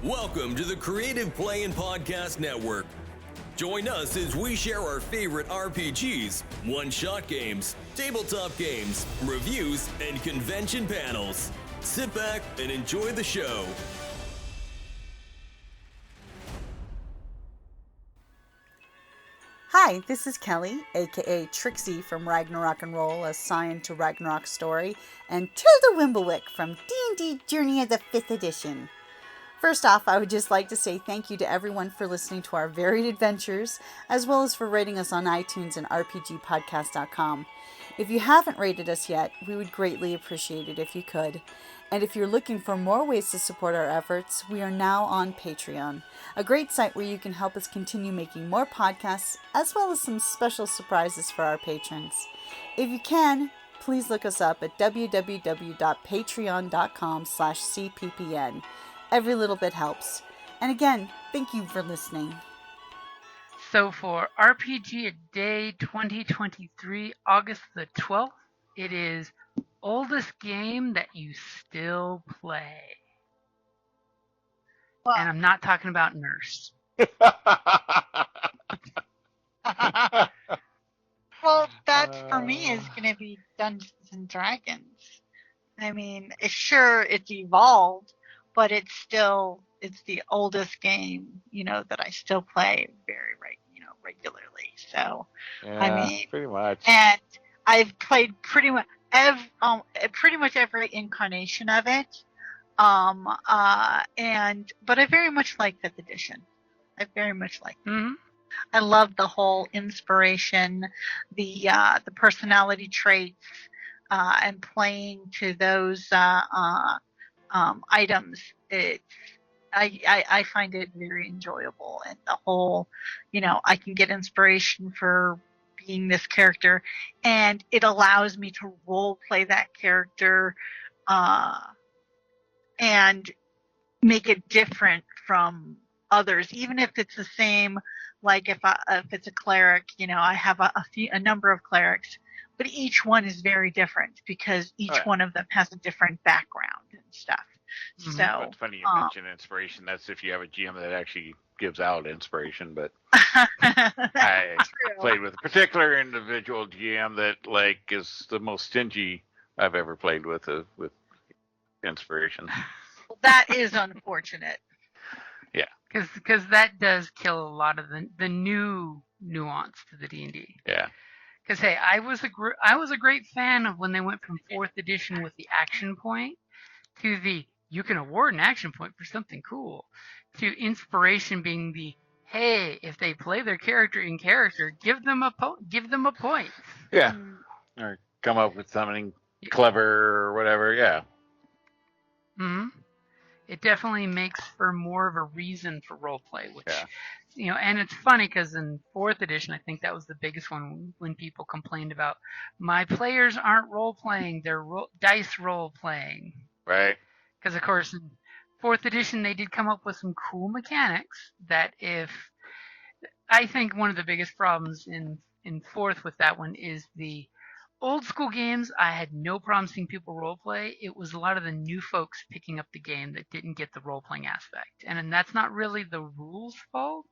Welcome to the Creative Play and Podcast Network. Join us as we share our favorite RPGs, one-shot games, tabletop games, reviews, and convention panels. Sit back and enjoy the show. Hi, this is Kelly, aka Trixie from Ragnarok and Roll, assigned to Ragnarok Story, and Tilda Wimblewick from D&D Journey of the 5th Edition. First off, I would just like to say thank you to everyone for listening to our varied adventures, as well as for rating us on iTunes and RPGpodcast.com. If you haven't rated us yet, we would greatly appreciate it if you could. And if you're looking for more ways to support our efforts, we are now on Patreon, a great site where you can help us continue making more podcasts, as well as some special surprises for our patrons. If you can, please look us up at www.patreon.com/cppn. Every little bit helps. And again, thank you for listening. So for RPGaDAY2023, August the 12th, it is oldest game that you still play. Well, and I'm not talking about Nurse. well, that for me is going to be Dungeons and Dragons. I mean, sure, it's evolved, but it's the oldest game, that I still play regularly. So, Yeah, I mean, pretty much. And I've played pretty much every incarnation of it. But I very much like 5th edition. I very much like it. Mm-hmm. I love the whole inspiration, the personality traits, and playing to those items. I find it very enjoyable, and the whole, I can get inspiration for being this character, and it allows me to role play that character, and make it different from others, even if it's the same. Like if it's a cleric, I have a number of clerics, but each one is very different because each one of them has a different background and stuff. Mm-hmm. So it's funny you mention inspiration. That's if you have a GM that actually gives out inspiration. But I played with a particular individual GM that is the most stingy I've ever played with inspiration. Well, that is unfortunate. Yeah, because that does kill a lot of the new nuance to the D&D. Yeah. Because hey, I was a great fan of when they went from 4th edition with the action point to the you can award an action point for something cool, to inspiration being the hey, if they play their character in character, give them a point. Yeah. Or come up with something clever or whatever. Yeah. Mm-hmm. It definitely makes for more of a reason for roleplay, which, and it's funny because in 4th edition, I think that was the biggest one when people complained about my players aren't role-playing, they're dice role-playing. Right. Because, of course, in 4th edition, they did come up with some cool mechanics that I think one of the biggest problems in 4th with that one is the old school games, I had no problem seeing people roleplay. It was a lot of the new folks picking up the game that didn't get the role-playing aspect. And that's not really the rules' fault.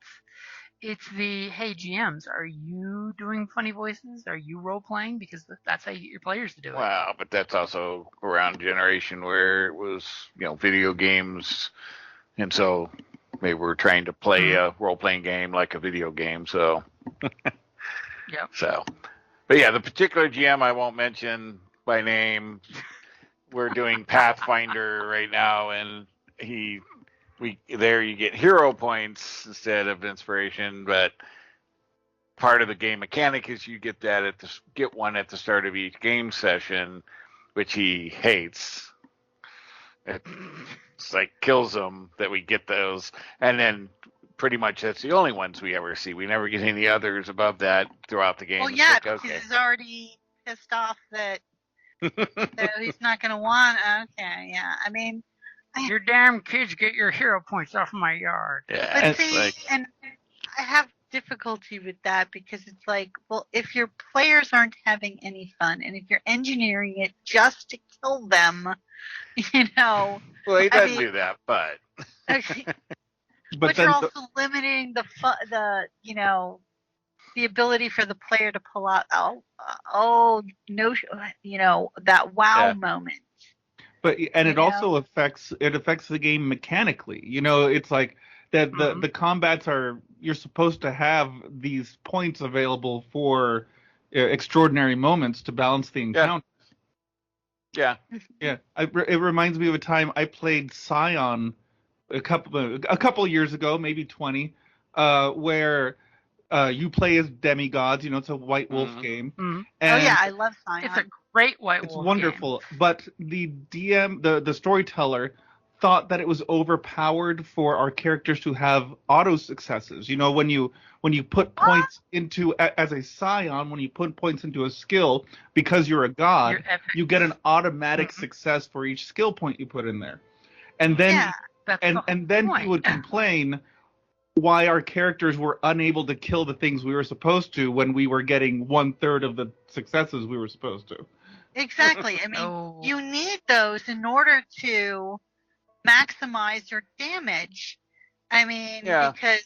It's the, hey, GMs, are you doing funny voices? Are you role-playing? Because that's how you get your players to do it. Wow, but that's also around a generation where it was, video games. And so they were trying to play a role-playing game like a video game. So, yep. So... But yeah, the particular GM I won't mention by name. We're doing Pathfinder right now, and you get hero points instead of inspiration. But part of the game mechanic is you get one at the start of each game session, which he hates. It's kills him that we get those, and then. Pretty much that's the only ones we ever see. We never get any others above that throughout the game. Well, yeah, because he's already pissed off that he's not going to want. Okay, yeah. I mean, your damn kids get your hero points off my yard. Yeah, but see, and I have difficulty with that because it's if your players aren't having any fun, and if you're engineering it just to kill them, You know, Well, he I doesn't mean, do that, but but then you're also limiting the ability for the player to pull out no, that wow Yeah. moment. it You know, also affects the game mechanically. It's like that the combats you're supposed to have these points available for extraordinary moments to balance the encounter. yeah. Yeah, it reminds me of a time I played Scion a couple years ago, maybe 20, where you play as demigods. It's a White Wolf game, Mm-hmm. and oh yeah, I love It's a Scion. great White it's Wolf wonderful. game. But the DM, the storyteller, thought that it was overpowered for our characters to have auto successes. When you put points into as a Scion, when you put points into a skill, because you're a god, Your epic. you get an automatic success for each skill point you put in there. And then Yeah. That's and the and then point. he would complain why our characters were unable to kill the things we were supposed to when we were getting 1/3 of the successes we were supposed to. Exactly. I mean, you need those in order to maximize your damage. I mean, because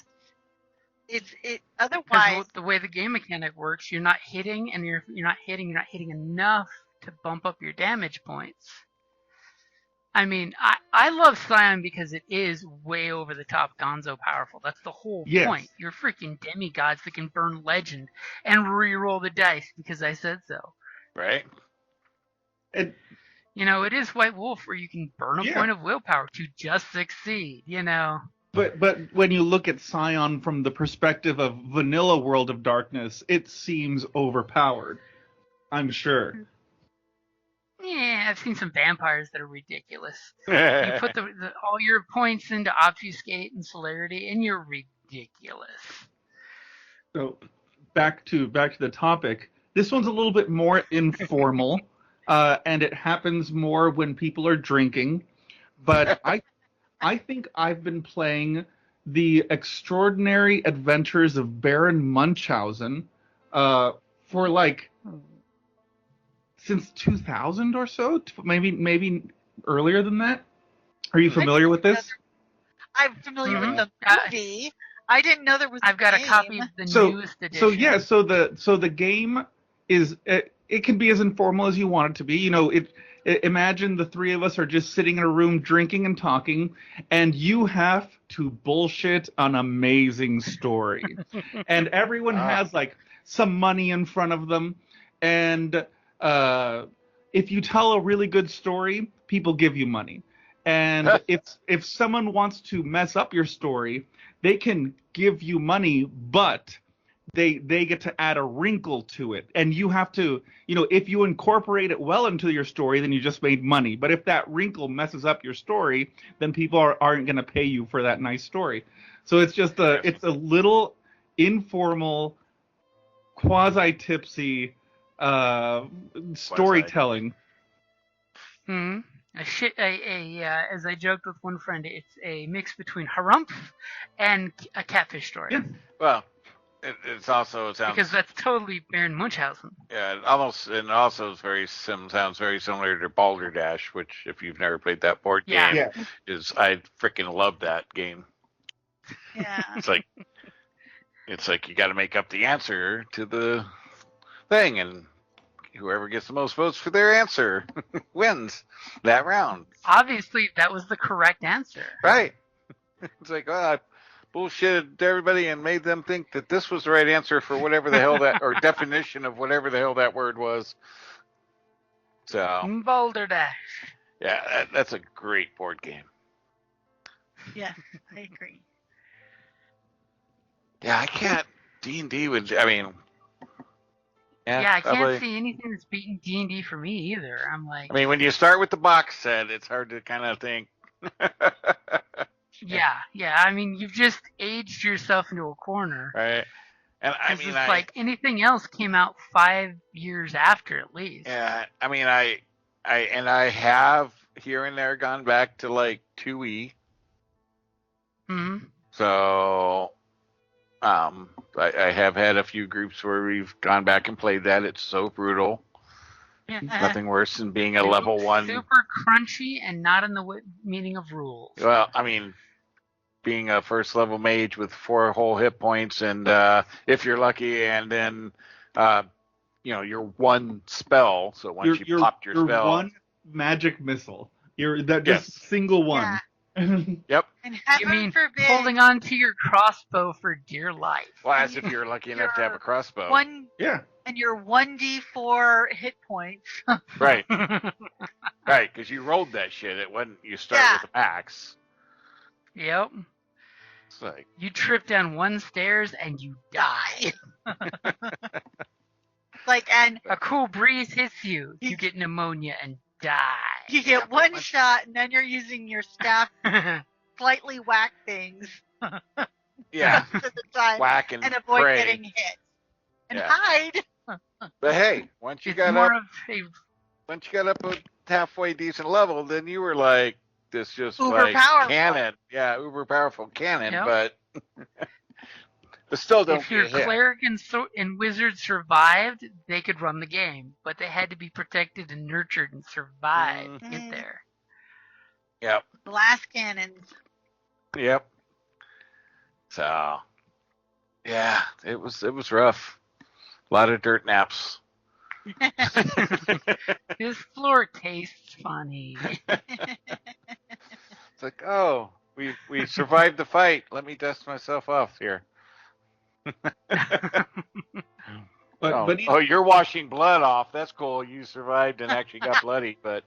otherwise. The way the game mechanic works, you're not hitting, and you're not hitting enough to bump up your damage points. I mean, I love Scion because it is way over the top gonzo powerful. That's the whole point. You're freaking demigods that can burn legend and re-roll the dice because I said so. Right. And it is White Wolf where you can burn a point of willpower to just succeed, But when you look at Scion from the perspective of vanilla World of Darkness, it seems overpowered. I'm sure. Yeah, I've seen some vampires that are ridiculous. You put all your points into obfuscate and celerity, and you're ridiculous. So back to the topic. This one's a little bit more informal, and it happens more when people are drinking. But I think I've been playing The Extraordinary Adventures of Baron Munchausen for since 2000 or so, maybe earlier than that. Are you familiar with this? I'm familiar with the movie. I didn't know there was. I've got a copy of the newest edition. So the game is it can be as informal as you want it to be. Imagine the three of us are just sitting in a room drinking and talking, and you have to bullshit an amazing story. And everyone has some money in front of them, and if you tell a really good story, people give you money. And if someone wants to mess up your story, they can give you money, but they get to add a wrinkle to it. And you have to, if you incorporate it well into your story, then you just made money. But if that wrinkle messes up your story, then people aren't going to pay you for that nice story. So it's just it's a little informal, quasi-tipsy storytelling. As I joked with one friend, it's a mix between Harumph and a catfish story. Yeah. Well, it sounds because that's totally Baron Munchausen. Yeah, it also sounds very similar to Balderdash, which if you've never played that board game, I freaking love that game. Yeah. It's like you got to make up the answer to the thing, and whoever gets the most votes for their answer wins that round. Obviously, that was the correct answer. Right. It's like, I bullshitted everybody and made them think that this was the right answer for whatever the hell that, or definition of whatever the hell that word was. So. Balderdash. Yeah, that's a great board game. Yeah, I agree. Yeah, I can't. D&D would. I can't see anything that's beating D&D for me either. I'm like. When you start with the box set, it's hard to kind of think. Yeah. You've just aged yourself into a corner. Right. And it's like anything else came out 5 years after at least. Yeah. I have here and there gone back to 2E. Mm-hmm. So. I have had a few groups where we've gone back and played that. It's so brutal. Nothing worse than being a They level look 1. super crunchy and not in the meaning of rules. Well, I mean, being a first level mage with 4 whole hit points, and if you're lucky, and then your one spell. So once you popped your spell, one magic missile. You're that Yes. just single one. Yep. And You heaven mean forbid holding on to your crossbow for dear life? Well, as if you're lucky enough to have a crossbow. Yeah. and your 1d4 hit points. Right. Right, because you rolled that shit. It wasn't. You start with a max. Yep. It's like, You trip down one stairs and you die. And A cool breeze hits you. You get pneumonia and die. you get one shot, and then you're using your staff to slightly whack things yeah, most of the time whack and avoid pray. getting hit and Yeah. hide. But hey, once you It's got more up, of a a halfway decent level, then you were like this just Uber like powerful. cannon. Yeah, uber powerful cannon. Yep. But still don't if your get hit. cleric and wizard survived, they could run the game, but they had to be protected and nurtured and survive to get there. Yep. Blast cannons. Yep. So, yeah, it was rough. A lot of dirt naps. This floor tastes funny. It's like, oh, we survived the fight. Let me dust myself off here. But you're washing blood off. That's cool. You survived and actually got bloody. But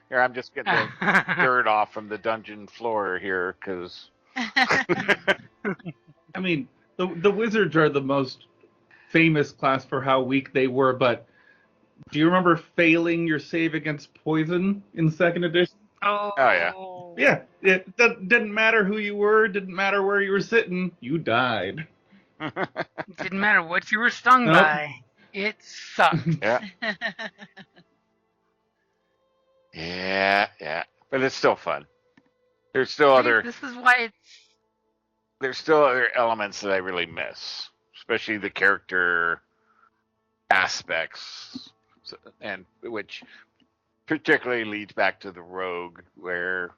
here, I'm just getting the dirt off from the dungeon floor here because. I mean, the wizards are the most famous class for how weak they were. But do you remember failing your save against poison in 2nd edition? Oh yeah. Yeah, it didn't matter who you were, didn't matter where you were sitting, you died. It didn't matter what you were stung Nope. by. It sucked. Yeah. Yeah. But it's still fun. There's still This is why there's still other elements that I really miss, especially the character aspects, and which particularly leads back to the rogue, where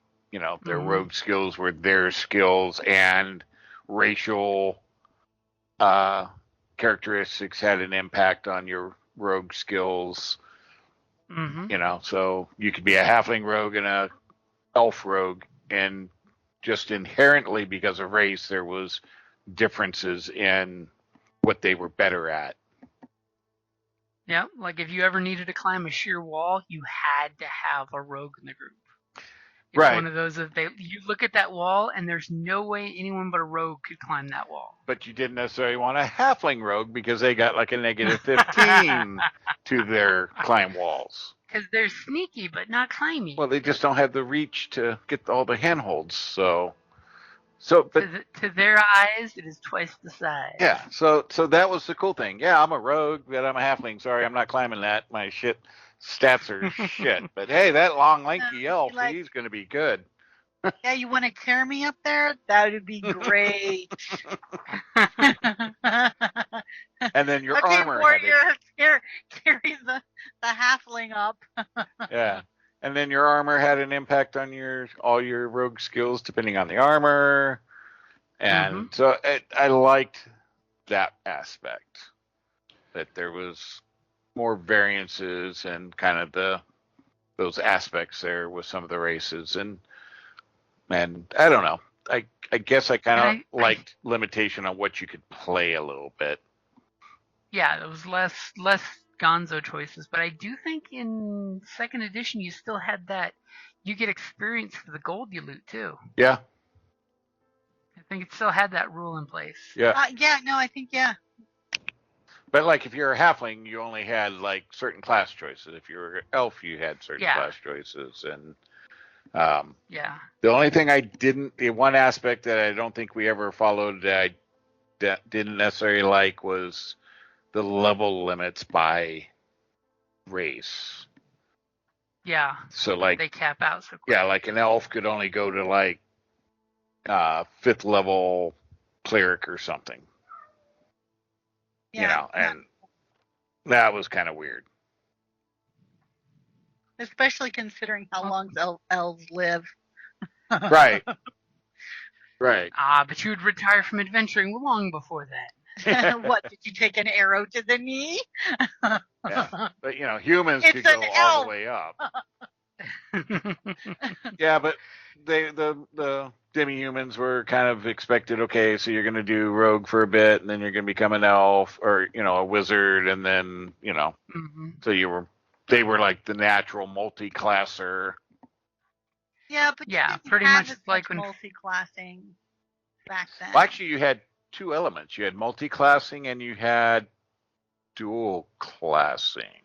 their rogue skills were their skills, and racial characteristics had an impact on your rogue skills. So you could be a halfling rogue and a elf rogue, and just inherently because of race, there was differences in what they were better at. Yeah, like if you ever needed to climb a sheer wall, you had to have a rogue in the group. It's Right. one of those that you look at that wall and there's no way anyone but a rogue could climb that wall. But you didn't necessarily want a halfling rogue because they got like a negative 15 to their climb walls. Because they're sneaky but not climby. Well, they just don't have the reach to get all the handholds. So, but to their eyes, it is twice the size. yeah. So that was the cool thing. Yeah, I'm a rogue, but I'm a halfling. Sorry, I'm not climbing that. My stats are shit. But hey, that long, lanky elf, he's going to be good. Yeah, you want to carry me up there? That would be great. And then your okay, armor. warrior, carry the halfling up. Yeah. And then your armor had an impact on all your rogue skills depending on the armor. And so I liked that aspect, that there was more variances and kind of those aspects there with some of the races. And I don't know. I guess I kind of liked limitation on what you could play a little bit. Yeah, there was less gonzo choices, but I do think in 2nd edition you still had that you get experience for the gold you loot too. Yeah. I think it still had that rule in place. Yeah. I think But like if you're a halfling, you only had like certain class choices. If you were an elf, you had certain class choices. And the only thing the one aspect that I don't think we ever followed that I didn't necessarily like was the level limits by race. Yeah. So like they cap out so quick. Yeah, like an elf could only go to like 5th level cleric or something. Yeah. And that was kind of weird. especially considering how long elves live. Right. Right. But you would retire from adventuring long before that. What, did you take an arrow to the knee? Yeah. But humans It's could go an all elf. the way up. Yeah, but the demi-humans were kind of expected. Okay, so you're going to do rogue for a bit, and then you're going to become an elf, or a wizard, and then Mhm. so they were like the natural multi-classer. Yeah, but Yeah, you didn't pretty have much as like much when- multi-classing back then. Well, actually, you had two elements. You had multi-classing and you had dual classing.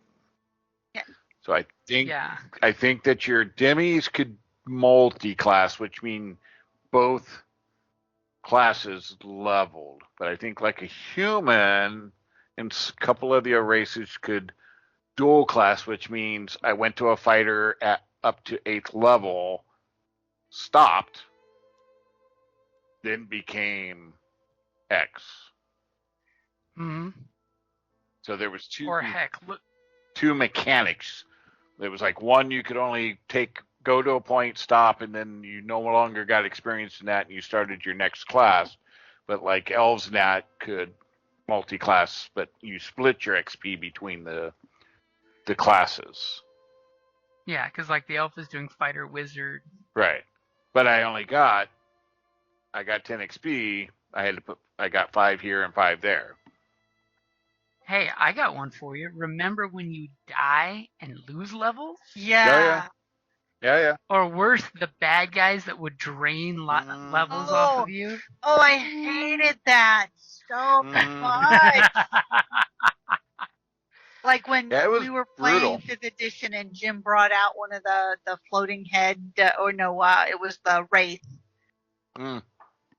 Yeah. So I Yeah. think that your demis could multi-class, which mean both classes leveled. But I think like a human and a couple of the races could dual class, which means I went to a fighter at up to 8th level, stopped, then became X. Hmm. So there was two Or heck, look. two mechanics. There was like one you could only go to a point, stop, and then you no longer got experience in that, and you started your next class. But like elves and that could multi-class, but you split your XP between the classes. Yeah, because like the elf is doing fighter, wizard. Right. But I got 10 XP. I got 5 here and 5 there. Hey, I got one for you. Remember when you die and lose levels? Yeah. Yeah. Or worse, the bad guys that would drain levels off of you? Oh, I hated that so Mhm. much. Like when Yeah, it was we were playing brutal. 5th edition and Jim brought out one of the floating head, it was the Wraith Mm.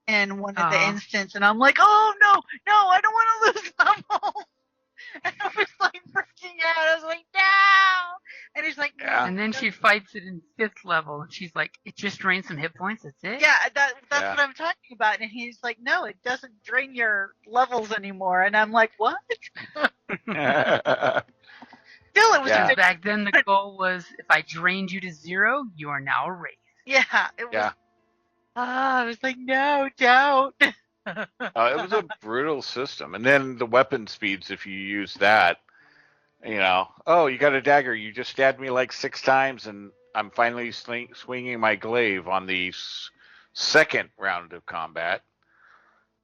in one of the instances, and I'm like, oh no, I don't want to lose level. And I was like freaking out. I was like, no. And he's like, no. Yeah. And then she fights it in 5th level, and she's like, it just drains some hit points, that's it? Yeah, that's Yeah. what I'm talking about. And he's like, no, it doesn't drain your levels anymore. And I'm like, what? Still, it was Yeah. a good. Back then, the goal was, if I drained you to 0, you are now a wraith. Yeah, it was. Yeah. I was like, no, don't. It was a brutal system. And then the weapon speeds, if you use that, you got a dagger. You just stabbed me like 6 times, and I'm finally swinging my glaive on the second round of combat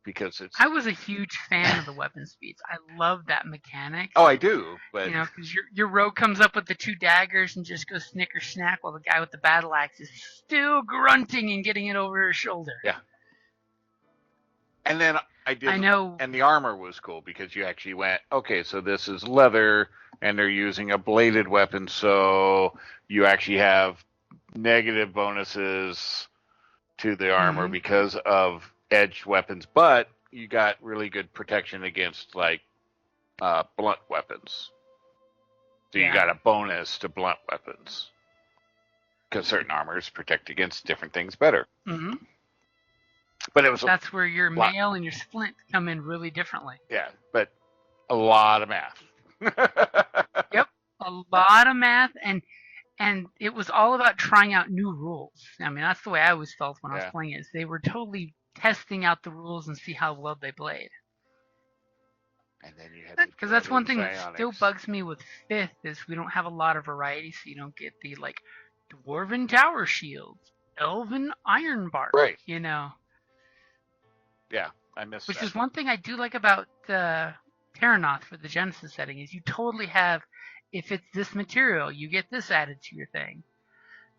because it's. I was a huge fan of the weapon speeds. I love that mechanic. Oh, I do, but Because your rogue comes up with the 2 daggers and just goes snicker snack while the guy with the battle axe is still grunting and getting it over his shoulder. Yeah. And then I know. and the armor was cool because you actually went, okay, so this is leather, and they're using a bladed weapon, so you actually have negative bonuses to the armor Mhm. because of edged weapons, but you got really good protection against like blunt weapons. So you got a bonus to blunt weapons because certain armors protect against different things better. Hmm. But it was That's where your lot. mail and your splint come in really differently. Yeah, but a lot of math. Yep, a lot of math, and it was all about trying out new rules. I mean, that's the way I always felt when I was playing it. Is they were totally testing out the rules and see how well they played. And then you had Because that's one thing that still bugs me with 5th is we don't have a lot of variety, so you don't get the like dwarven tower shields, elven iron bark, Right. Yeah, I miss Which that. is one thing I do like about Terranoth for the Genesis setting is you totally have, if it's this material, you get this added to your thing.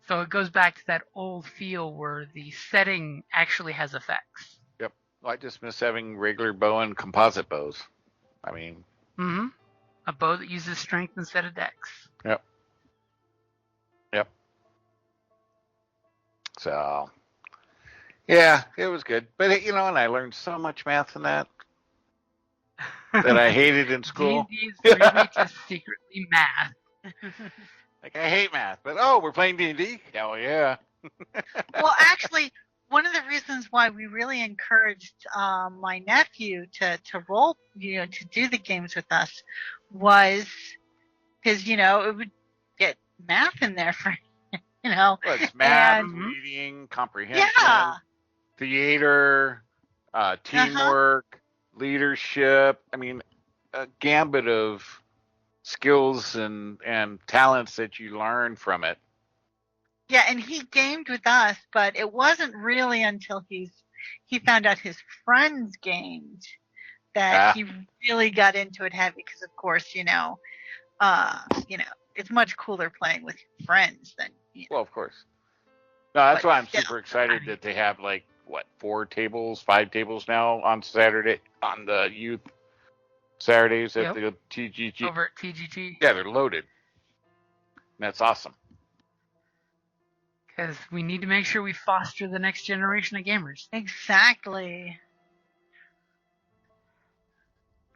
So it goes back to that old feel where the setting actually has effects. Yep. Well, I just miss having regular bow and composite bows. I mean. Mm-hmm. A bow that uses strength instead of dex. Yep. So. Yeah, it was good. But, and I learned so much math in that I hated in school. D&D is really just secretly math. Like, I hate math. But, we're playing D&D? Hell yeah. Well, actually, one of the reasons why we really encouraged my nephew to roll, to do the games with us was because, it would get math in there for, you know. Well, it's math, And- reading, comprehension, Yeah. theater, teamwork, leadership. I mean, a gambit of skills and talents that you learn from it. Yeah, and he gamed with us, but it wasn't really until he found out his friends gamed that he really got into it heavy. Because of course, you know, it's much cooler playing with friends than. You know. Well, of course. No, that's But why I'm still, super excited that they have like 5 tables now on Saturday on the youth Saturdays at the TGG. Over at TGG. Yeah, they're loaded. And that's awesome. Because we need to make sure we foster the next generation of gamers. Exactly.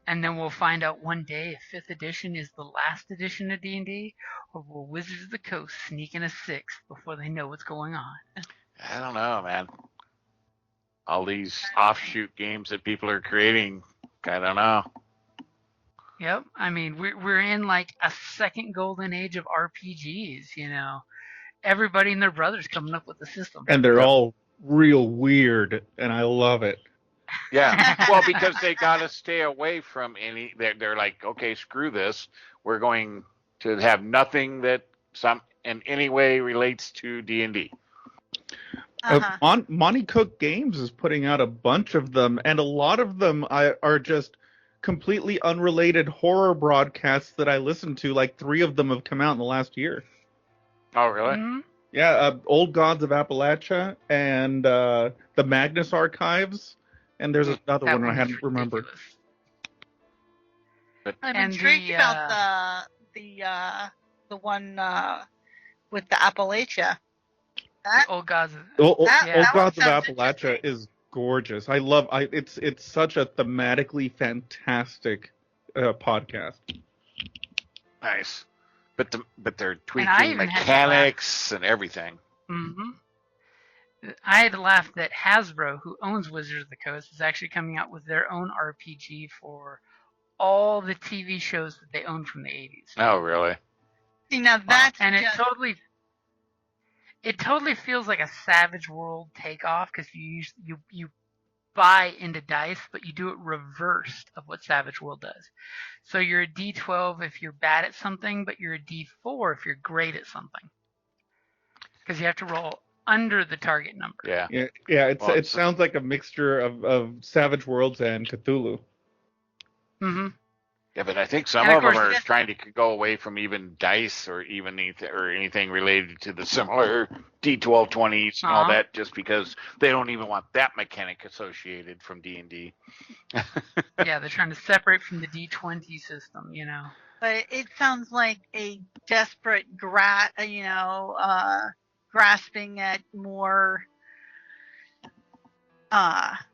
And then we'll find out one day if 5th edition is the last edition of D&D, or will Wizards of the Coast sneak in a 6th before they know what's going on? I don't know, man. All these offshoot games that people are creating, I don't know. Yep. I mean, we're in like a second golden age of RPGs, you know. Everybody and their brothers coming up with the system. And they're all real weird, and I love it. Yeah, well, because they got to stay away from any. They're like, okay, screw this. We're going to have nothing that in any way relates to D&D. Monty Cook Games is putting out a bunch of them, and a lot of them are just completely unrelated horror broadcasts that I listen to. Like 3 of them have come out in the last year. Oh, really? Mm-hmm. Yeah, Old Gods of Appalachia and the Magnus Archives. And there's another one I hadn't remembered. I'm intrigued about the one with the Appalachia. Old Gods. Old Gods of Appalachia is gorgeous. It's such a thematically fantastic podcast. Nice, but they're tweaking mechanics and everything. Mm-hmm. I had to laugh that Hasbro, who owns Wizards of the Coast, is actually coming out with their own RPG for all the TV shows that they own from the 80s. Oh, really? See, now that's and it totally feels like a Savage World takeoff because you buy into dice, but you do it reversed of what Savage World does. So you're a D12 if you're bad at something, but you're a D4 if you're great at something. Because you have to roll under the target number. Yeah. It sounds like a mixture of Savage Worlds and Cthulhu. Mm-hmm. Yeah, but I think some of them are trying to go away from even dice or even anything related to the similar D12 20s and all that, just because they don't even want that mechanic associated from D&D. Yeah, they're trying to separate from the D20 system, you know. But it sounds like a desperate grasping at more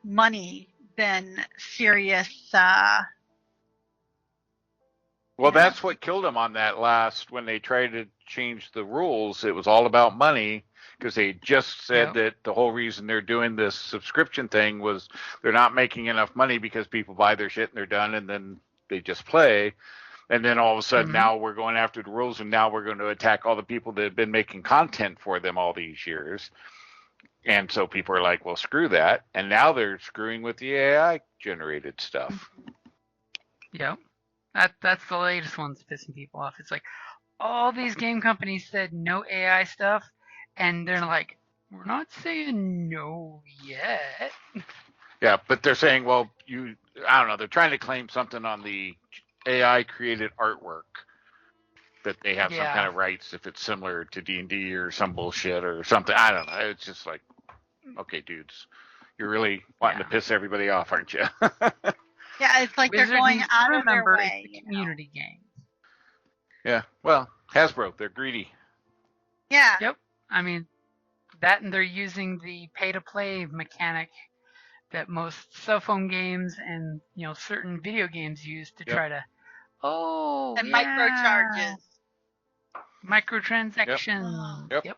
money than serious. Well, that's what killed them on that last, when they tried to change the rules. It was all about money, because they just said that the whole reason they're doing this subscription thing was they're not making enough money because people buy their shit and they're done and then they just play. And then all of a sudden now we're going after the rules, and now we're going to attack all the people that have been making content for them all these years. And so people are like, well, screw that. And now they're screwing with the AI generated stuff. Yep. That's the latest one that's pissing people off. It's like all these game companies said no AI stuff, and they're like, we're not saying no yet. Yeah, but they're saying, well, I don't know, they're trying to claim something on the AI created artwork, that they have some kind of rights if it's similar to D&D or some bullshit or something. I don't know. It's just like, okay, dudes, you're really wanting to piss everybody off, aren't you? Yeah, it's like they're going out of their way. It's a community game. Yeah, well, Hasbro, they're greedy. Yeah. Yep. I mean, that, and they're using the pay-to-play mechanic that most cell phone games and certain video games use to try to and microcharges, microtransactions. Yep.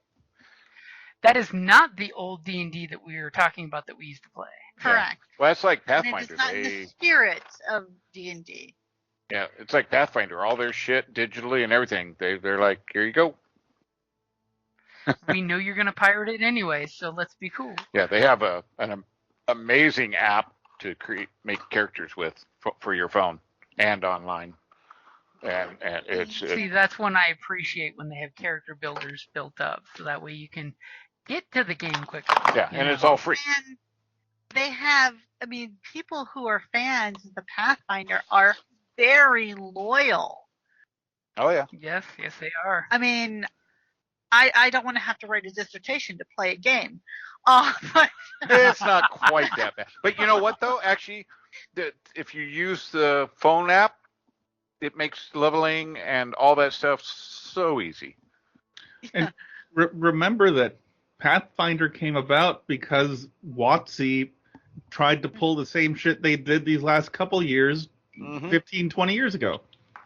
That is not the old D&D that we were talking about that we used to play. Correct. Yeah. Well, that's like And Pathfinder. it's not in the spirit of D&D. Yeah, it's like Pathfinder. All their shit digitally and everything. They're like, here you go. we know you're going to pirate it anyway, so let's be cool. Yeah, they have an amazing app to make characters with for your phone and online, and See, that's one I appreciate when they have character builders built up, so that way you can get to the game quicker. Yeah, and it's all free. And they have, I mean, people who are fans of the Pathfinder are very loyal. Oh yeah. Yes, they are. I mean, I don't want to have to write a dissertation to play a game. But It's not quite that bad. But you know what, though? Actually, if you use the phone app, it makes leveling and all that stuff so easy. And remember that Pathfinder came about because WotC tried to pull the same shit they did these last couple years, 15, 20 years ago.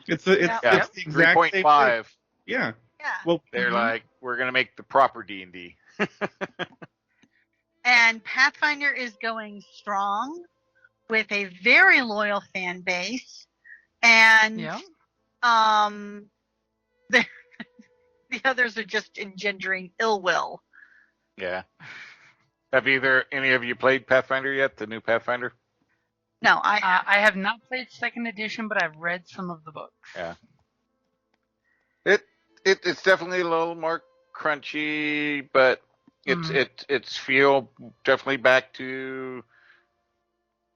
It's the exact same 3.5. Yeah. yeah. Well, They're like, we're going to make the proper D&D. And Pathfinder is going strong with a very loyal fan base. And the others are just engendering ill will. Yeah. Have any of you played Pathfinder yet? The new Pathfinder? No, I have not played 2nd edition, but I've read some of the books. Yeah. It's definitely a little more crunchy, but it's feel definitely back to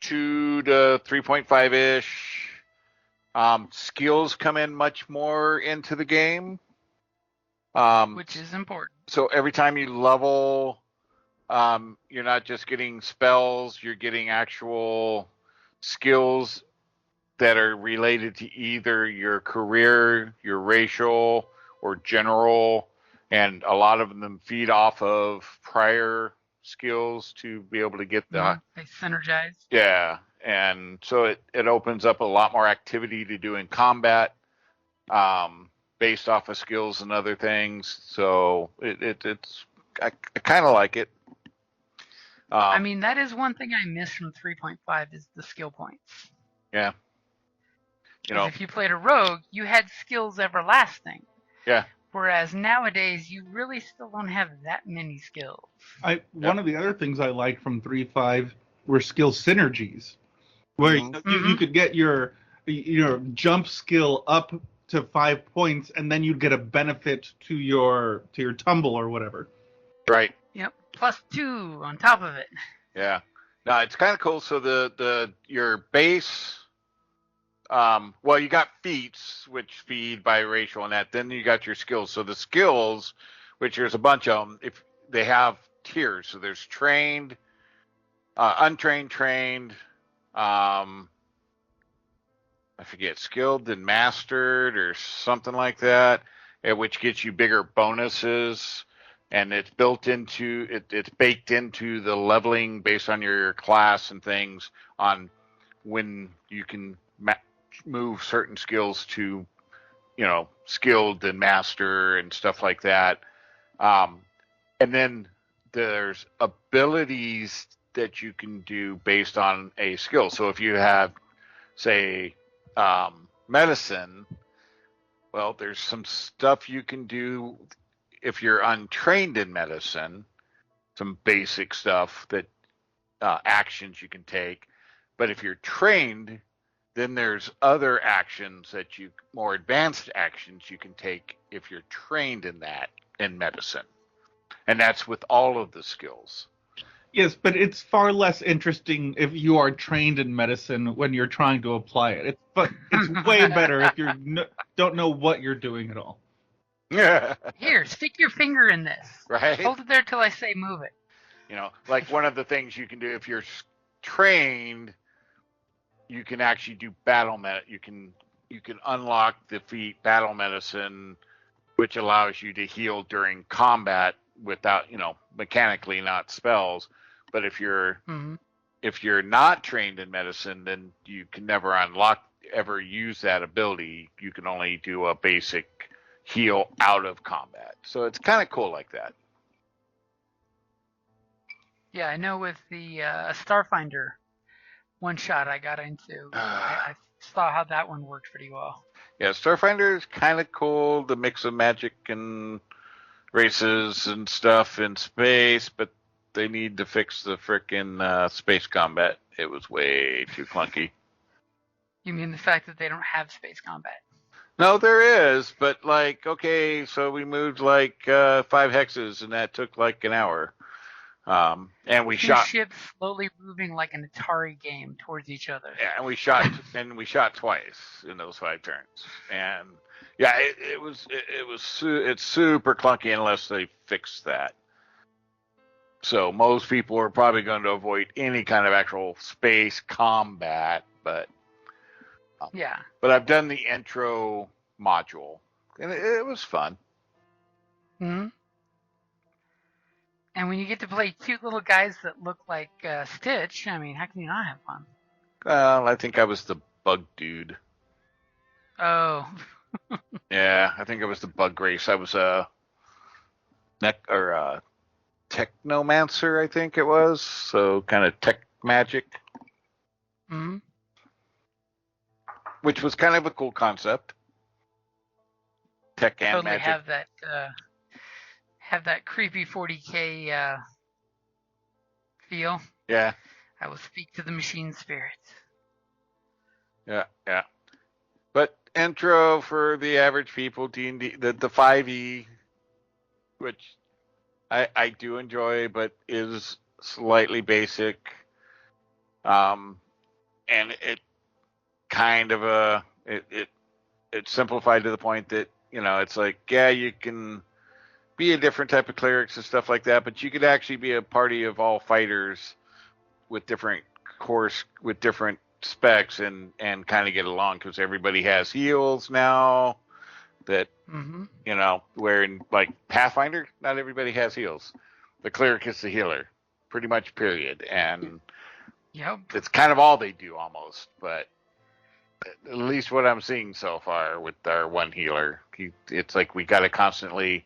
2 to 3.5 ish. Skills come in much more into the game, which is important. So every time you level, you're not just getting spells; you're getting actual skills that are related to either your career, your racial, or general, and a lot of them feed off of prior skills to be able to get the. They synergize. Yeah, and so it opens up a lot more activity to do in combat, based off of skills and other things. So I kind of like it. I mean, that is one thing I miss from 3.5 is the skill points. Yeah. If you played a rogue, you had skills everlasting. Yeah. Whereas nowadays, you really still don't have that many skills. One of the other things I liked from 3.5 were skill synergies, where you could get your jump skill up to 5 points, and then you'd get a benefit to your tumble or whatever. Right. Yep. +2 on top of it. Yeah. No, it's kind of cool. So your base. Well, you got feats, which feed by racial and that. Then you got your skills. So the skills, which there's a bunch of them, if they have tiers. So there's trained, untrained, trained, I forget, skilled and mastered or something like that, which gets you bigger bonuses. And it's it's baked into the leveling based on your class and things on when you can move certain skills to, skilled and master and stuff like that. And then there's abilities that you can do based on a skill. So if you have, say, medicine, well, there's some stuff you can do if you're untrained in medicine, some basic stuff that actions you can take. But if you're trained, then there's other actions more advanced actions you can take if you're trained in medicine. And that's with all of the skills. Yes, but it's far less interesting if you are trained in medicine when you're trying to apply it. It's way better if you don't know what you're doing at all. Yeah. Here, stick your finger in this. Right. Hold it there till I say move it. Like one of the things you can do if you're trained, you can actually do battle you can unlock the feat battle medicine, which allows you to heal during combat without, mechanically, not spells. But if you're not trained in medicine, then you can never ever use that ability. You can only do a basic heal out of combat. So it's kind of cool like that. Yeah, I know with the Starfinder one shot I got into, I saw how that one worked pretty well. Yeah, Starfinder is kind of cool. The mix of magic and races and stuff in space, but they need to fix the frickin' space combat. It was way too clunky. You mean the fact that they don't have space combat? No, there is, but like, okay, so we moved like 5 hexes, and that took like an hour. And we Two shot. ships slowly moving like an Atari game towards each other. Yeah, and we shot twice in those 5 turns, and yeah, it's super clunky unless they fix that. So most people are probably going to avoid any kind of actual space combat, but Yeah. But I've done the intro module, and it was fun. Hmm. And when you get to play cute little guys that look like Stitch, I mean, how can you not have fun? Well, I think I was the bug dude. Oh. Yeah, I think I was the bug race. I was a technomancer, I think it was. So kind of tech magic. Hmm. Which was kind of a cool concept. Tech and Totally magic. have that creepy 40K feel. Yeah. I will speak to the machine spirits. Yeah. But intro for the average people, D&D, the 5e, which I do enjoy, but is slightly basic. And it kind of it's simplified to the point that, it's like, yeah, you can be a different type of clerics and stuff like that, but you could actually be a party of all fighters with different with different specs and kind of get along, because everybody has heals now that, where in like Pathfinder, not everybody has heals. The cleric is the healer, pretty much, period. And Yep. it's kind of all they do almost, but at least what I'm seeing so far with our one healer, it's like we got to constantly,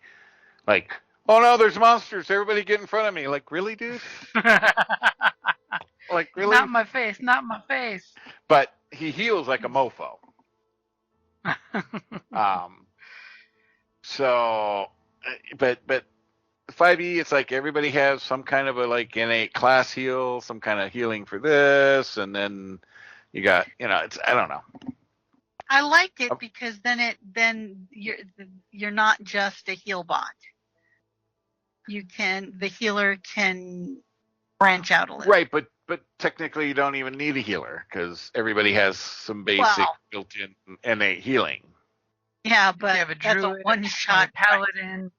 like, oh no, there's monsters, everybody get in front of me. Like, really, dude? Like, really? Not my face, not my face. But he heals like a mofo. So, but 5e, it's like everybody has some kind of a like innate class heal, some kind of healing for this, and then you got, it's, I don't know. I like it because then you're not just a heal bot. The healer can branch out a little. Right, but technically you don't even need a healer because everybody has some basic built-in innate healing. You Yeah, have but a that's druid, a one-shot a paladin,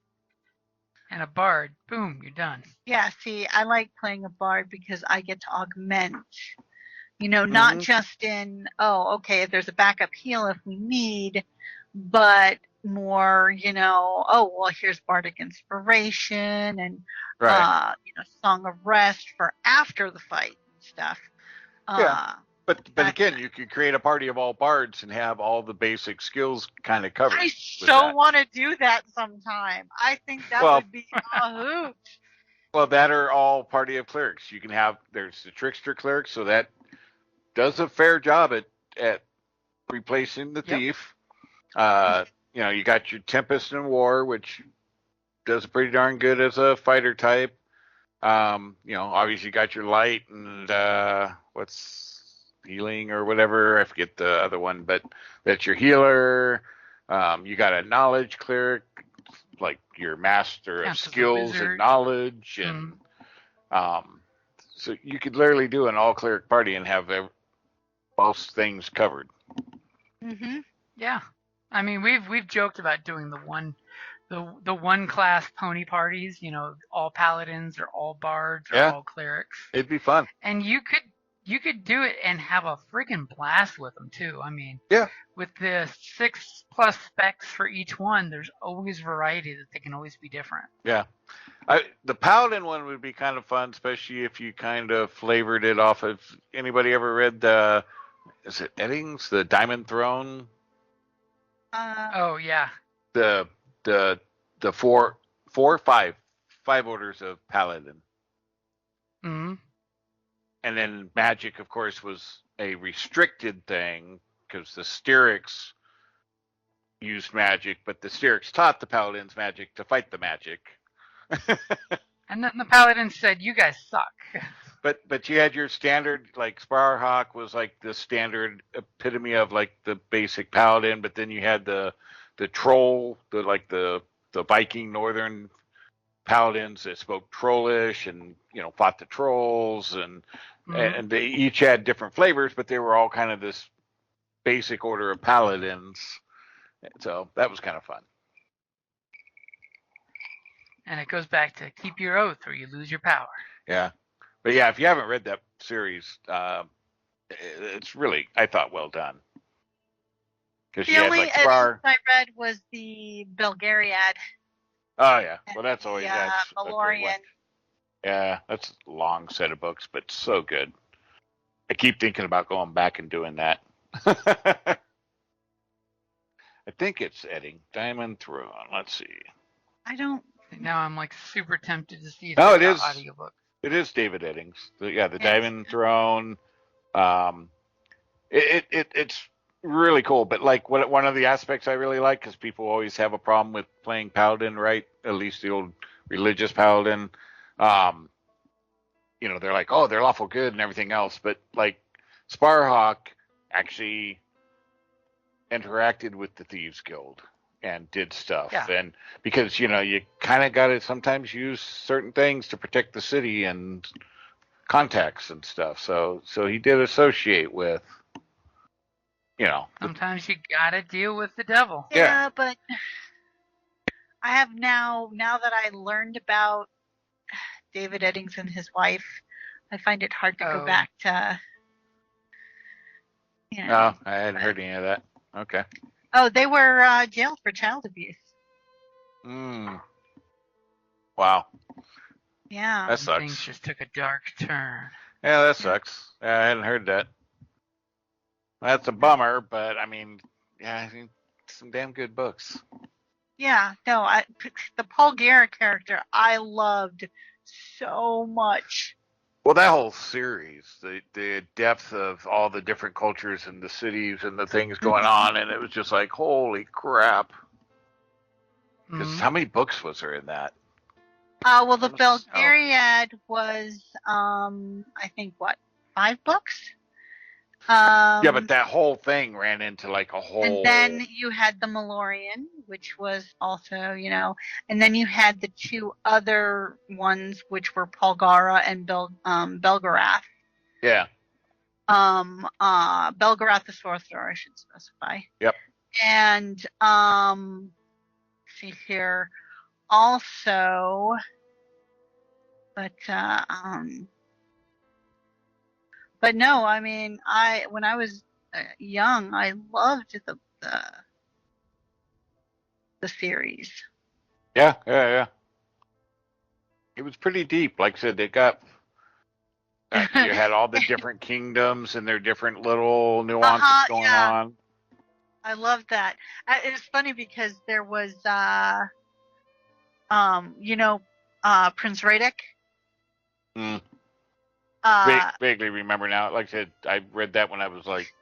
and a bard. Boom, you're done. Yeah, see, I like playing a bard because I get to augment. Not just in, if there's a backup heal if we need, but more, here's bardic inspiration and, song of rest for after the fight and stuff. Yeah. But again, you could create a party of all bards and have all the basic skills kind of covered. I so want to do that sometime. I think that would be a hoot. Well, that are all party of clerics. You can have, there's the trickster cleric, so that does a fair job at replacing the thief. You got your Tempest in War, which does pretty darn good as a fighter type. Obviously you got your light and what's healing or whatever. I forget the other one, but that's your healer. You got a knowledge cleric, like your master of skills and knowledge, and so you could literally do an all cleric party and have most things covered. Mm-hmm. Yeah, I mean we've joked about doing the one class pony parties. All paladins or all bards or all clerics. It'd be fun. And you could do it and have a freaking blast with them too. I mean, with the 6+ specs for each one, there's always variety that they can always be different. Yeah. The Paladin one would be kind of fun, especially if you kind of flavored it off of, anybody ever read is it Eddings, the Diamond Throne? Oh yeah. The five orders of Paladin. Mm-hmm. And then magic, of course, was a restricted thing because the Styrics used magic, but the Styrics taught the paladins magic to fight the magic. And then the paladin said, "You guys suck." But you had your standard, like Sparhawk was like the standard epitome of like the basic paladin, but then you had the troll, the Viking northern paladins that spoke trollish and fought the trolls, and and they each had different flavors, but they were all kind of this basic order of paladins. So that was kind of fun. And it goes back to keep your oath or you lose your power. Yeah. But yeah, if you haven't read that series, it's really, I thought, well done. The only edit I read was the Belgariad. Oh yeah, well that's always that's Malorian. Yeah, that's a long set of books, but so good. I keep thinking about going back and doing that. I think it's Edding Diamond Throne. Let's see. I don't. Now I'm like super tempted to see if it is audiobook. It is David Eddings. The Diamond Throne. It's really cool. But like one of the aspects I really like, because people always have a problem with playing Paladin, right? At least the old religious Paladin. They're like, oh, they're lawful good and everything else. But like Sparhawk actually interacted with the Thieves Guild and did stuff. Yeah. And because, you kind of got to sometimes use certain things to protect the city and contacts and stuff. So he did associate with, Sometimes you got to deal with the devil. Yeah, but I have now that I learned about David Eddings and his wife, I find it hard to go back to, No, I hadn't heard any of that. Okay. Oh, they were jailed for child abuse. Wow. Yeah. That sucks. Things just took a dark turn. Yeah, that sucks. Yeah, I hadn't heard that. That's a bummer, but I mean, yeah, some damn good books. Yeah, no, the Paul Guerra character I loved so much. Well, that whole series, the depth of all the different cultures and the cities and the things going on, and it was just like, holy crap. Because how many books was there in that? Well, the Belgariad was, I think, 5 books? Yeah, but that whole thing ran into like a whole... And then you had the Malorian, which was also, and then you had the 2 other ones, which were Polgara and Belgarath. Yeah. Belgarath the Sorcerer, I should specify. Yep. And, see here, also, but no, I mean, when I was young, I loved the series. Yeah. It was pretty deep. Like I said, they got you had all the different kingdoms and their different little nuances going on. I loved that. It's funny because there was, Prince Radic. Vaguely remember now. Like I said, I read that when I was like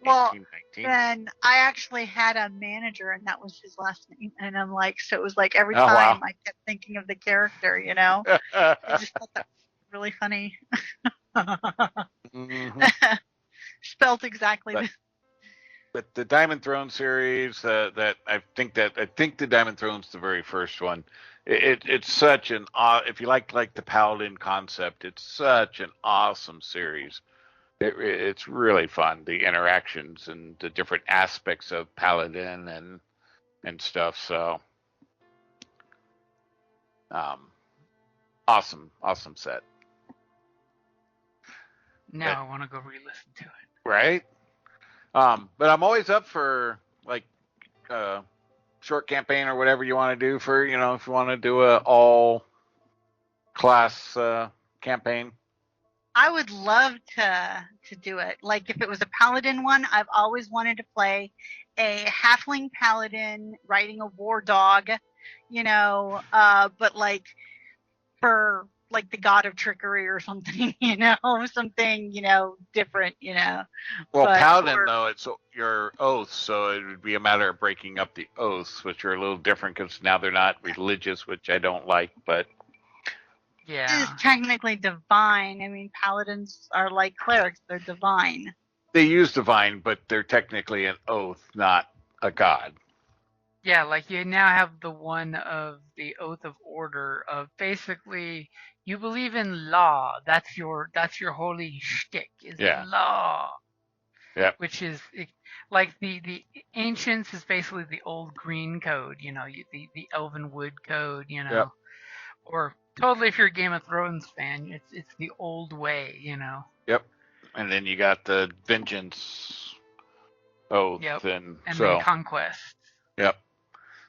18, 19. Then I actually had a manager, and that was his last name. And I'm like, so it was like every time I kept thinking of the character, I just thought that was really funny. Spelt exactly. But the Diamond Throne series, that I think the Diamond Throne's the very first one. It's such an if you like the Paladin concept, it's such an awesome series. It's really fun, the interactions and the different aspects of Paladin and stuff. So awesome set. Now I want to go re-listen to it. Right. But I'm always up for like short campaign or whatever you want to do for, if you want to do a all class campaign. I would love to do it. Like if it was a paladin one, I've always wanted to play a halfling paladin riding a war dog, but like for like the god of trickery or something, something, different, Well, But- Paladin, or- though, it's your oaths, so it would be a matter of breaking up the oaths, which are a little different because now they're not religious, which I don't like, but It Yeah. is technically divine. I mean, paladins are like clerics; they're divine. they use divine, but they're technically an oath, not a god. Yeah, like you now have the one of the Oath of Order of basically you believe in law. That's your holy shtick is Yeah. law. Yep. Which is like the ancients is basically the old green code, the Elven Wood code, Yep. or totally if you're a Game of Thrones fan, it's the old way, Yep. And then you got the vengeance oath, Yep. and And so then conquest. yep.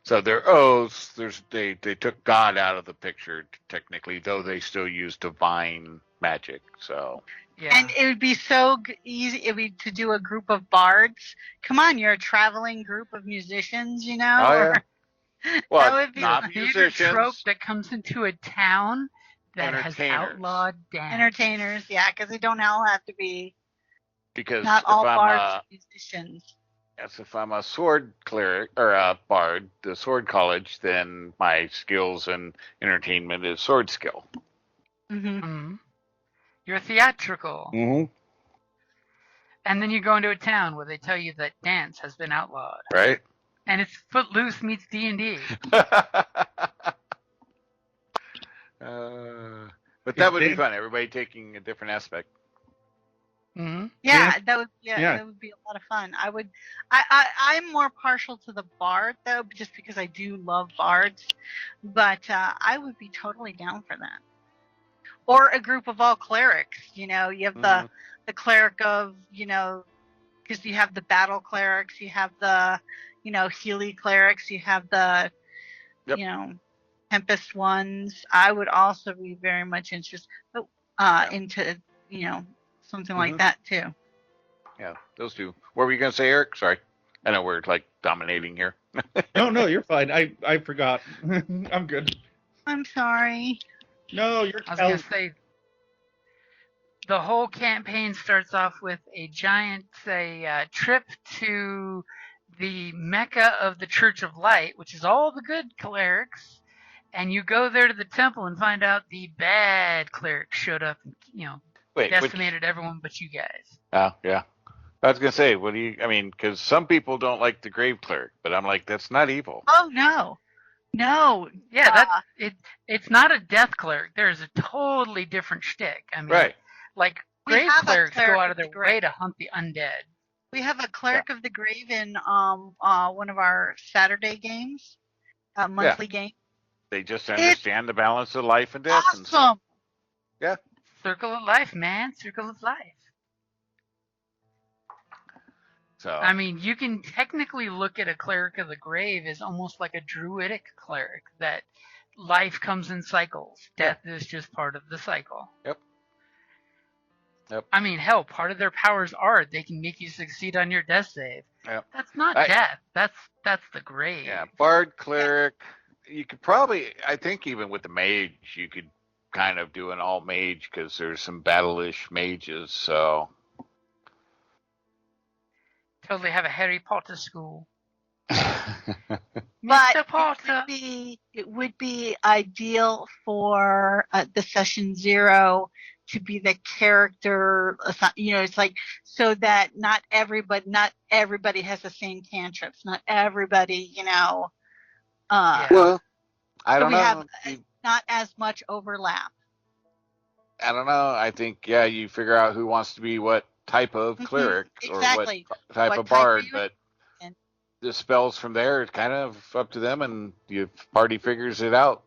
So their oaths, they took God out of the picture technically, though they still use divine magic. So Yeah. And it would be so easy to do a group of bards. Come on, you're a traveling group of musicians, Oh, yeah. Well, that would be not like Theater trope musicians, that comes into a town that has Entertainers. outlawed dance. entertainers, yeah, because they don't all have to be. because Not if all I'm bards are musicians. if I'm a sword cleric or a bard, the sword college, then my skills and entertainment is sword skill. Hmm. Mhm. You're theatrical. Mm-hmm. And then you go into a town where they tell you that dance has been outlawed. Right. And it's Footloose meets D&D. But that would be fun. Everybody taking a different aspect. Mm-hmm. Yeah, Yeah. that would Yeah. that would be a lot of fun. I'm more partial to the bard though, just because I do love bards. But I would be totally down for that. Or a group of all clerics. You have the cleric of because you have the battle clerics, you have the Healy clerics, you have the Yep. Tempest ones. I would also be very much interested into something like that too. Yeah, those two. What were you gonna say, Eric? Sorry, I know we're like dominating here. No, you're fine. I forgot. I'm good. I'm sorry. No, you're. I was going to say, the whole campaign starts off with a giant trip to the Mecca of the Church of Light, which is all the good clerics, and you go there to the temple and find out the bad clerics showed up and, Wait, decimated everyone but you guys. Oh, yeah. I was gonna say, what do you? I mean, because some people don't like the grave cleric, but I'm like, that's not evil. Oh no. Yeah, it's not a death cleric. There's a totally different shtick. I mean, Right. like We grave have a clerics cleric go out of of their the grave. way to hunt the undead. We have a cleric of the grave in one of our Saturday games, monthly game. They just understand the balance of life and death. And Awesome. yeah. Circle of life, man. Circle of life. So I mean, you can technically look at a cleric of the grave as almost like a druidic cleric, that life comes in cycles. Death is just part of the cycle. Yep. I mean, hell, part of their powers are they can make you succeed on your death save. Yep. That's not death. That's the grave. yeah, bard, cleric. You could probably, I think, even with the mage, you could kind of do an all mage because there's some battle-ish mages. So Totally have a Harry Potter school. But Mr. Potter. it would be ideal for the session 0 to be the character. It's like so that not everybody has the same cantrips. Not everybody, Yeah. well, I so don't we know. have not as much overlap. I don't know. I think you figure out who wants to be what type of cleric Exactly. or what type What of type are bard, you but in? the spells from there, it's kind of up to them, and the party figures it out.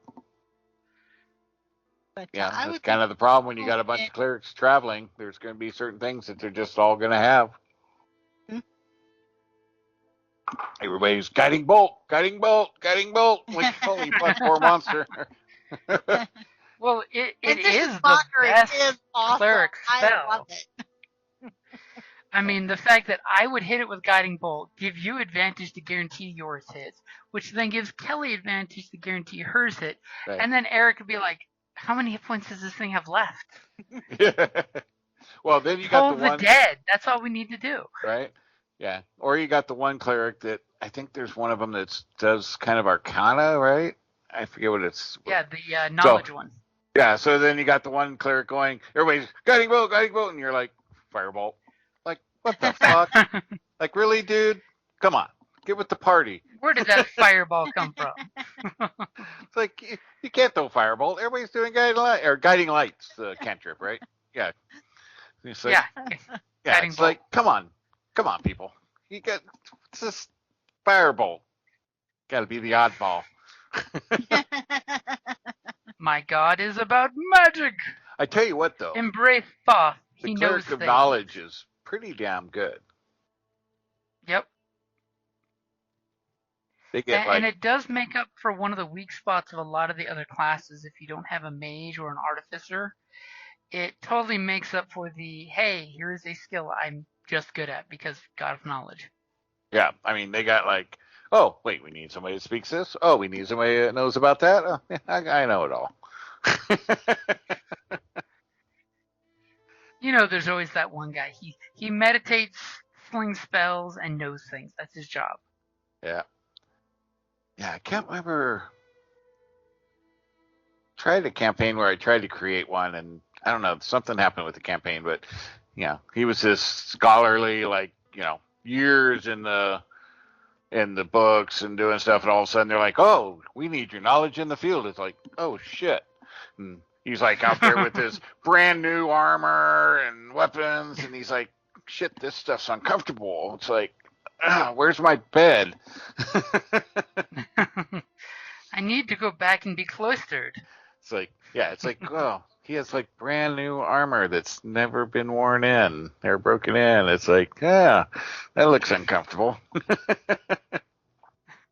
But Yeah, I that's would kind of the problem when you got a bunch of clerics traveling. There's going to be certain things that they're just all going to have. Hmm. Everybody's guiding bolt. Like, holy plus 4 monster. Well, it And this is the mockery best is awesome. cleric I spell. love it. I mean, the fact that I would hit it with Guiding Bolt, give you advantage to guarantee yours hits, which then gives Kelly advantage to guarantee hers hit, Right. and then Eric would be like, How many hit points does this thing have left? Well, then you Pull got the the one, dead. That's all we need to do. right? Yeah. Or you got the one cleric that I think there's one of them that does kind of Arcana, right? I forget what it's. Yeah, the knowledge one. Yeah. So then you got the one cleric going, everybody's guiding bolt, and you're like, firebolt. Like, what the fuck? Like, really, dude? Come on, get with the party. Where did that fireball come from? It's like you can't throw firebolt. Everybody's doing guiding lights, cantrip, right? Yeah. It's like, Yeah. Guiding it's bolt. like, come on, people. You got it's just firebolt. Got to be the oddball. My god is about magic. I tell you what, though, Embrace Thoth. the He knows cleric of things. knowledge is pretty damn good. Yep. They get And it does make up for one of the weak spots of a lot of the other classes. If you don't have a mage or an artificer, it totally makes up for the, hey, here's a skill I'm just good at because God of knowledge. yeah. I mean, they got like, oh wait, we need somebody that speaks this. Oh, we need somebody that knows about that. Oh, yeah, I know it all. You know, there's always that one guy. He meditates, slings spells, and knows things. That's his job. Yeah. Yeah, I can't remember. Tried a campaign where I tried to create one, and I don't know, something happened with the campaign, but yeah, he was this scholarly, like, years in the books and doing stuff, and all of a sudden they're like, oh, we need your knowledge in the field. It's like, oh shit. And he's like out there with his brand new armor and weapons, and he's like, shit, this stuff's uncomfortable. It's like, where's my bed? I need to go back and be cloistered. It's like, yeah, it's like, oh, he has like brand new armor that's never been worn in or broken in. It's like, yeah, that looks uncomfortable.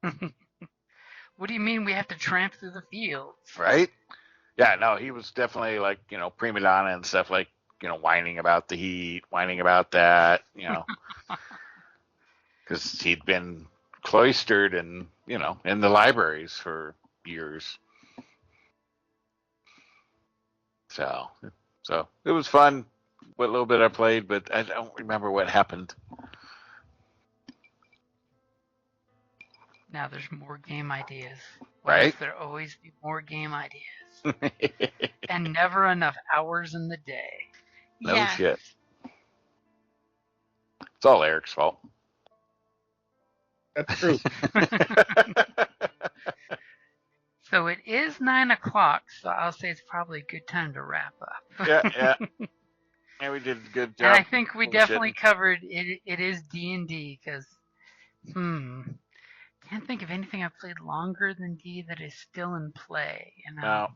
What do you mean we have to tramp through the fields? Right? Yeah, no, he was definitely like, prima donna and stuff, like, whining about the heat, whining about that, because he'd been cloistered and, in the libraries for years. So it was fun, what little bit I played, but I don't remember what happened. Now there's more game ideas. Why Right? must there always be more game ideas? And never enough hours in the day. No Yeah. shit. It's all Eric's fault. That's true. So it is 9 o'clock, so I'll say it's probably a good time to wrap up. Yeah. Yeah, we did a good job. And I think we bullshitting. definitely covered it. It is D&D because, can't think of anything I've played longer than D that is still in play. No.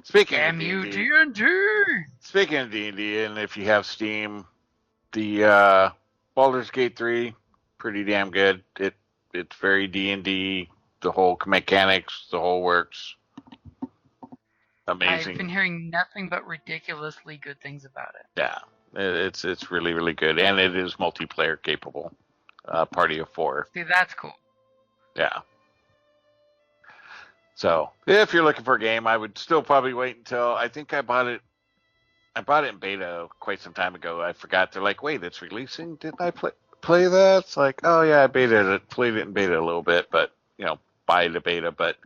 Speaking Damn of you, D&D, D&D! speaking of D&D, and if you have Steam, the Baldur's Gate 3, pretty damn good. It's very D&D. The whole mechanics, the whole works. Amazing. I've been hearing nothing but ridiculously good things about it. Yeah, it's really, really good, and it is multiplayer capable. Party of 4. See, that's cool. Yeah. So if you're looking for a game, I would still probably wait until I think I bought it. I bought it in beta quite some time ago. I forgot. They're like, wait, it's releasing? Didn't I play that? It's like, oh yeah, I played it in beta a little bit, but buy the beta. But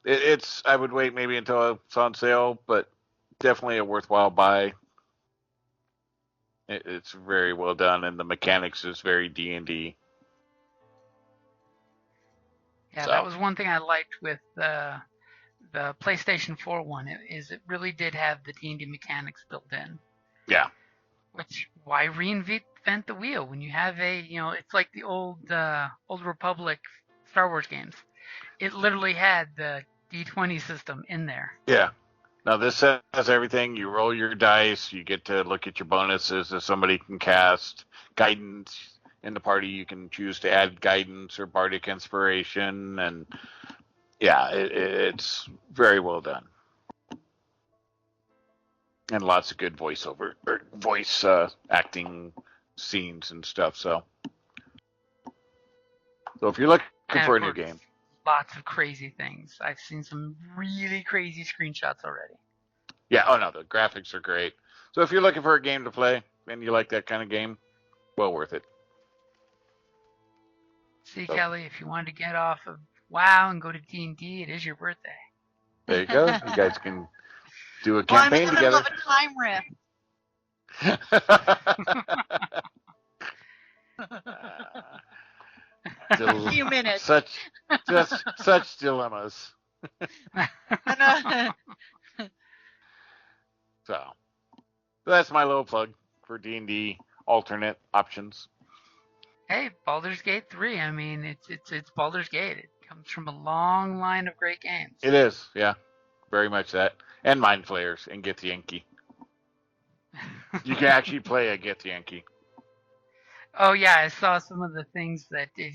it's I would wait maybe until it's on sale, but definitely a worthwhile buy. It's very well done, and the mechanics is very D&D. Yeah, So. that was one thing I liked with the PlayStation 4 one. It really did have the D&D mechanics built in. Yeah. Which, why reinvent the wheel when you have it's like the old Republic Star Wars games. It literally had the D20 system in there. Yeah. Now this has everything. You roll your dice. You get to look at your bonuses. If somebody can cast guidance in the party, you can choose to add guidance or bardic inspiration, and yeah, it's very well done, and lots of good voice acting scenes and stuff. So if you're looking for a new game, lots of crazy things. I've seen some really crazy screenshots already. Yeah, oh no, the graphics are great. So if you're looking for a game to play and you like that kind of game, well worth it. See, So- Kelly, if you wanted to get off of WoW and go to D&D, it is your birthday. There you go. You guys can do a Well, I'm in campaign the middle together. of a time rift. A few minutes. Such dilemmas. So that's my little plug for D&D alternate options. Hey, Baldur's Gate 3. I mean, it's Baldur's Gate. It comes from a long line of great games. It is, yeah, very much that. And Mind Flayers and Get Yankee. You can actually play a Get Yankee. Oh yeah, I saw some of the things that is,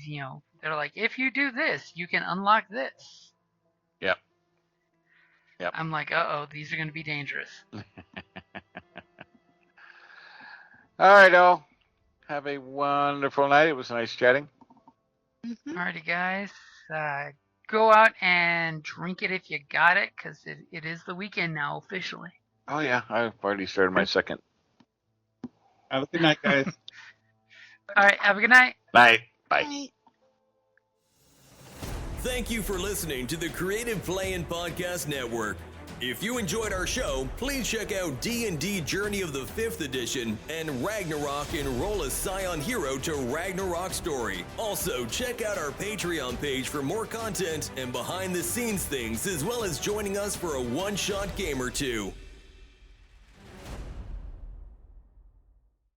they're like, if you do this, you can unlock this. Yep. I'm like, uh-oh, these are going to be dangerous. All right, all. Have a wonderful night. It was nice chatting. Alrighty, guys. Go out and drink it if you got it, because it is the weekend now, officially. Oh, yeah. I've already started my second. Have a good night, guys. Alright, have a good night. Night. Bye. Thank you for listening to the Creative Play Podcast Network. If you enjoyed our show, please check out D&D Journey of the 5th Edition and Ragnarok Enroll a Scion Hero to Ragnarok Story. Also, check out our Patreon page for more content and behind-the-scenes things, as well as joining us for a one-shot game or two.